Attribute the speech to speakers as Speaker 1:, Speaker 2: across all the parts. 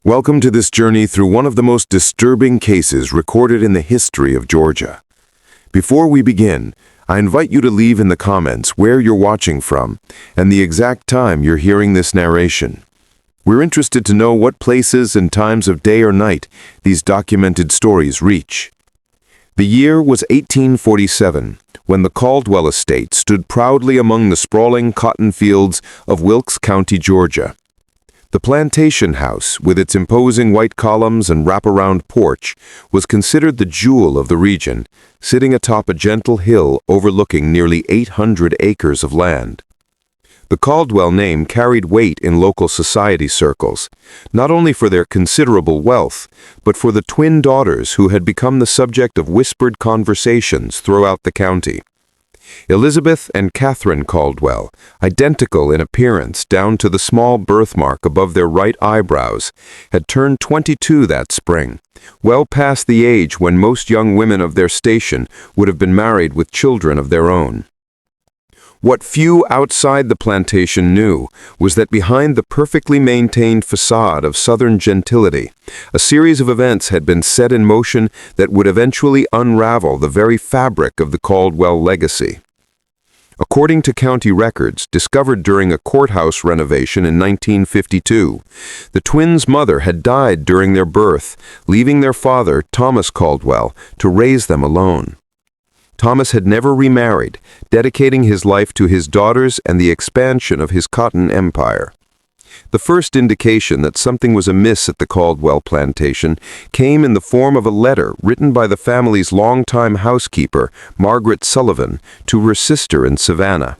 Speaker 1: Welcome to this journey through one of the most disturbing cases recorded in the history of Georgia. Before we begin, I invite you to leave in the comments where you're watching from and the exact time you're hearing this narration. We're interested to know what places and times of day or night these documented stories reach. The year was 1847, when the Caldwell estate stood proudly among the sprawling cotton fields of Wilkes County, Georgia. The plantation house, with its imposing white columns and wraparound porch, was considered the jewel of the region, sitting atop a gentle hill overlooking nearly 800 acres of land. The Caldwell name carried weight in local society circles, not only for their considerable wealth, but for the twin daughters who had become the subject of whispered conversations throughout the county. Elizabeth and Catherine Caldwell, identical in appearance down to the small birthmark above their right eyebrows, had turned 22 that spring, well past the age when most young women of their station would have been married with children of their own. What few outside the plantation knew was that behind the perfectly maintained facade of Southern gentility, a series of events had been set in motion that would eventually unravel the very fabric of the Caldwell legacy. According to county records discovered during a courthouse renovation in 1952, the twins' mother had died during their birth, leaving their father, Thomas Caldwell, to raise them alone. Thomas had never remarried, dedicating his life to his daughters and the expansion of his cotton empire. The first indication that something was amiss at the Caldwell plantation came in the form of a letter written by the family's longtime housekeeper, Margaret Sullivan, to her sister in Savannah.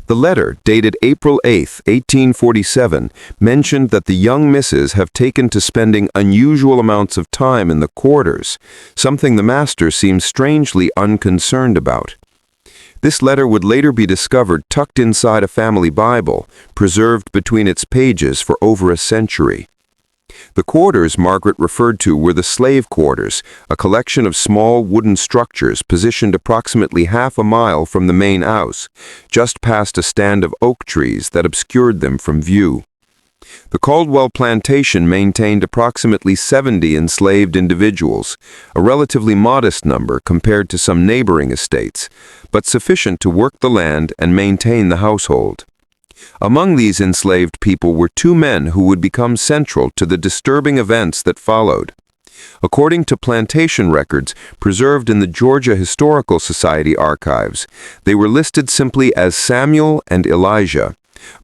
Speaker 1: The letter, dated April 8, 1847, mentioned that the young misses have taken to spending unusual amounts of time in the quarters, something the master seemed strangely unconcerned about. This letter would later be discovered tucked inside a family Bible, preserved between its pages for over a century. The quarters Margaret referred to were the slave quarters, a collection of small wooden structures positioned approximately half a mile from the main house, just past a stand of oak trees that obscured them from view. The Caldwell plantation maintained approximately 70 enslaved individuals, a relatively modest number compared to some neighboring estates, but sufficient to work the land and maintain the household. Among these enslaved people were two men who would become central to the disturbing events that followed. According to plantation records preserved in the Georgia Historical Society archives, they were listed simply as Samuel and Elijah,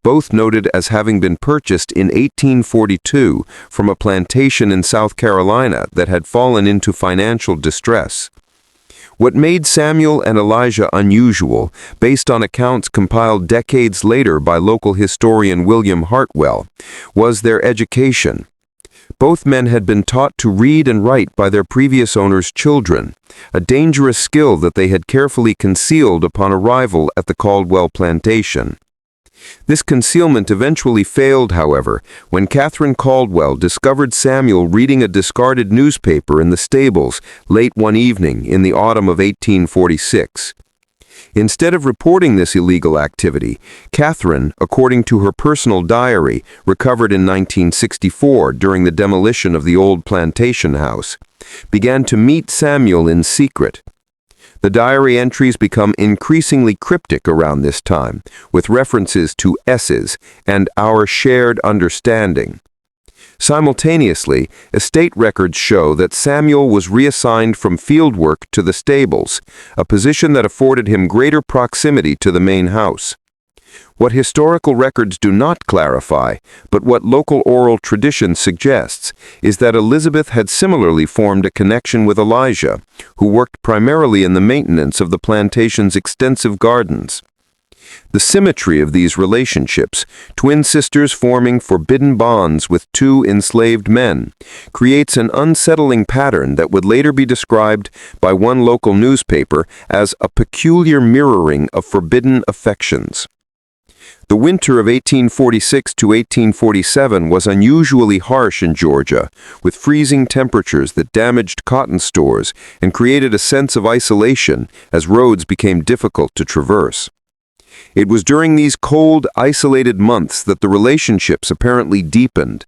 Speaker 1: both noted as having been purchased in 1842 from a plantation in South Carolina that had fallen into financial distress. What made Samuel and Elijah unusual, based on accounts compiled decades later by local historian William Hartwell, was their education. Both men had been taught to read and write by their previous owners' children, a dangerous skill that they had carefully concealed upon arrival at the Caldwell plantation. This concealment eventually failed, however, when Catherine Caldwell discovered Samuel reading a discarded newspaper in the stables late one evening in the autumn of 1846. Instead of reporting this illegal activity, Catherine, according to her personal diary, recovered in 1964 during the demolition of the old plantation house, began to meet Samuel in secret. The diary entries become increasingly cryptic around this time, with references to S's and our shared understanding. Simultaneously, estate records show that Samuel was reassigned from field work to the stables, a position that afforded him greater proximity to the main house. What historical records do not clarify, but what local oral tradition suggests, is that Elizabeth had similarly formed a connection with Elijah, who worked primarily in the maintenance of the plantation's extensive gardens. The symmetry of these relationships, twin sisters forming forbidden bonds with two enslaved men, creates an unsettling pattern that would later be described by one local newspaper as a peculiar mirroring of forbidden affections. The winter of 1846 to 1847 was unusually harsh in Georgia, with freezing temperatures that damaged cotton stores and created a sense of isolation as roads became difficult to traverse. It was during these cold, isolated months that the relationships apparently deepened.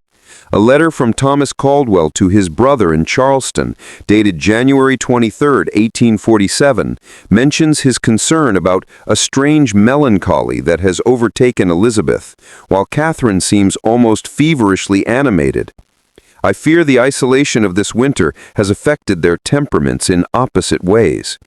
Speaker 1: A letter from Thomas Caldwell to his brother in Charleston, dated January 23, 1847, mentions his concern about a strange melancholy that has overtaken Elizabeth, while Catherine seems almost feverishly animated. I fear the isolation of this winter has affected their temperaments in opposite ways.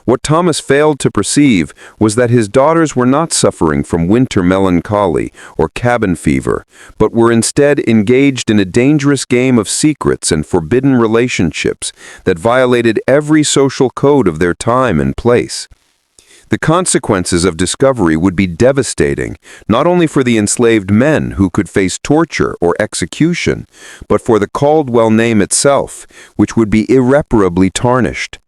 Speaker 1: What Thomas failed to perceive was that his daughters were not suffering from winter melancholy or cabin fever, but were instead engaged in a dangerous game of secrets and forbidden relationships that violated every social code of their time and place. The consequences of discovery would be devastating, not only for the enslaved men who could face torture or execution, but for the Caldwell name itself, which would be irreparably tarnished.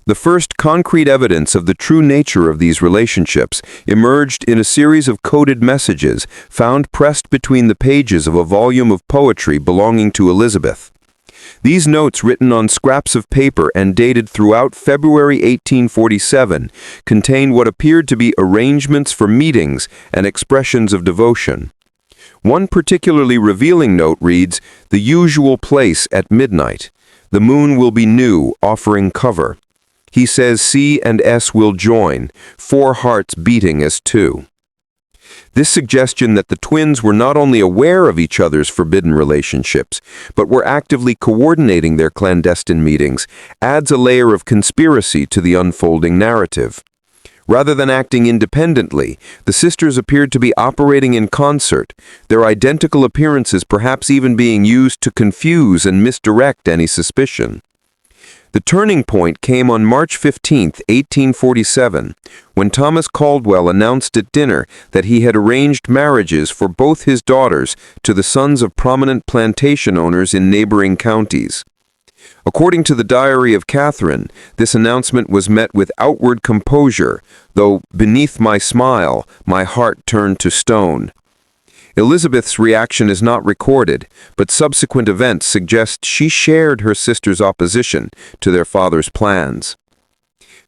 Speaker 1: The first concrete evidence of the true nature of these relationships emerged in a series of coded messages found pressed between the pages of a volume of poetry belonging to Elizabeth. These notes, written on scraps of paper and dated throughout February 1847, contain what appeared to be arrangements for meetings and expressions of devotion. One particularly revealing note reads, "The usual place at midnight. The moon will be new, offering cover. He says C and S will join, 4 hearts beating as 2. This suggestion that the twins were not only aware of each other's forbidden relationships, but were actively coordinating their clandestine meetings, adds a layer of conspiracy to the unfolding narrative. Rather than acting independently, the sisters appeared to be operating in concert, their identical appearances perhaps even being used to confuse and misdirect any suspicion. The turning point came on March 15, 1847, when Thomas Caldwell announced at dinner that he had arranged marriages for both his daughters to the sons of prominent plantation owners in neighboring counties. According to the diary of Catherine, this announcement was met with outward composure, though beneath my smile, my heart turned to stone. Elizabeth's reaction is not recorded, but subsequent events suggest she shared her sister's opposition to their father's plans.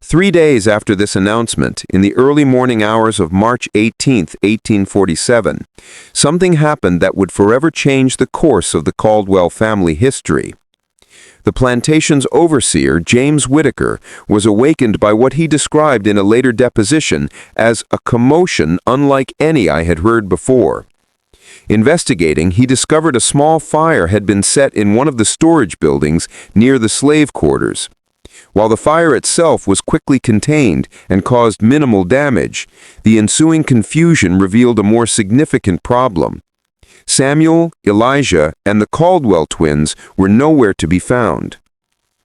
Speaker 1: 3 days after this announcement, in the early morning hours of March 18, 1847, something happened that would forever change the course of the Caldwell family history. The plantation's overseer, James Whittaker, was awakened by what he described in a later deposition as a commotion unlike any I had heard before. Investigating, he discovered a small fire had been set in one of the storage buildings near the slave quarters. While the fire itself was quickly contained and caused minimal damage, the ensuing confusion revealed a more significant problem. Samuel, Elijah, and the Caldwell twins were nowhere to be found.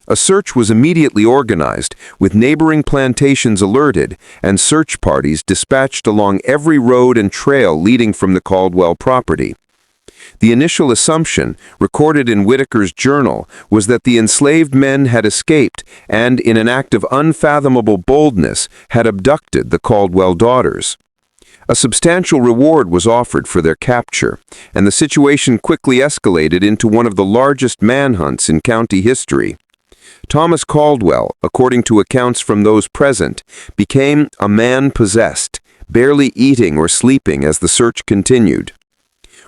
Speaker 1: A search was immediately organized, with neighboring plantations alerted and search parties dispatched along every road and trail leading from the Caldwell property. The initial assumption, recorded in Whittaker's journal, was that the enslaved men had escaped and, in an act of unfathomable boldness, had abducted the Caldwell daughters. A substantial reward was offered for their capture, and the situation quickly escalated into one of the largest manhunts in county history. Thomas Caldwell, according to accounts from those present, became a man possessed, barely eating or sleeping as the search continued.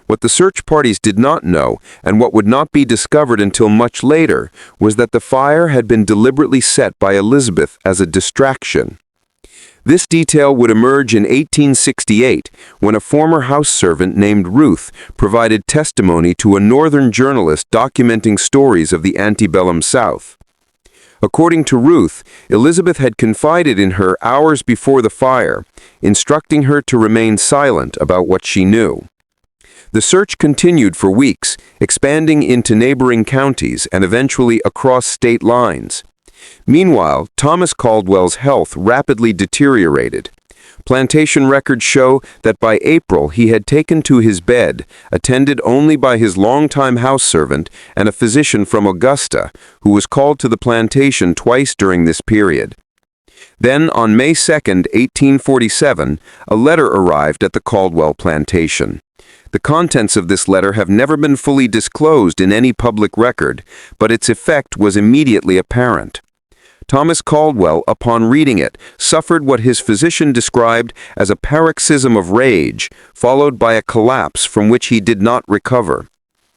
Speaker 1: What the search parties did not know, and what would not be discovered until much later, was that the fire had been deliberately set by Elizabeth as a distraction. This detail would emerge in 1868, when a former house servant named Ruth provided testimony to a northern journalist documenting stories of the antebellum South. According to Ruth, Elizabeth had confided in her hours before the fire, instructing her to remain silent about what she knew. The search continued for weeks, expanding into neighboring counties and eventually across state lines. Meanwhile, Thomas Caldwell's health rapidly deteriorated. Plantation records show that by April he had taken to his bed, attended only by his longtime house servant and a physician from Augusta, who was called to the plantation twice during this period. Then, on May 2, 1847, a letter arrived at the Caldwell plantation. The contents of this letter have never been fully disclosed in any public record, but its effect was immediately apparent. Thomas Caldwell, upon reading it, suffered what his physician described as a paroxysm of rage, followed by a collapse from which he did not recover.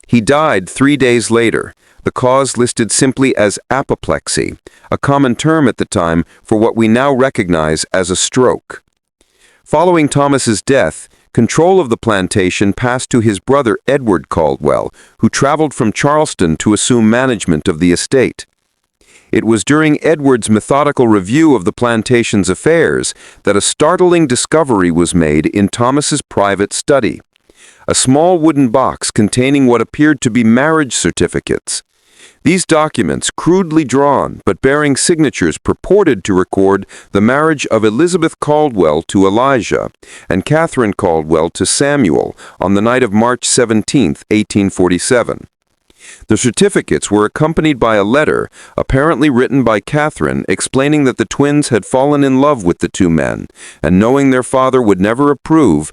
Speaker 2: He died 3 days later, the cause listed simply as apoplexy, a common term at the time for what we now recognize as a stroke. Following Thomas's death, control of the plantation passed to his brother Edward Caldwell, who traveled from Charleston to assume management of the estate. It was during Edward's methodical review of the plantation's affairs that a startling discovery was made in Thomas's private study: a small wooden box containing what appeared to be marriage certificates. These documents, crudely drawn but bearing signatures purported to record the marriage of Elizabeth Caldwell to Elijah and Catherine Caldwell to Samuel on the night of March 17, 1847. The certificates were accompanied by a letter, apparently written by Catherine, explaining that the twins had fallen in love with the two men, and knowing their father would never approve,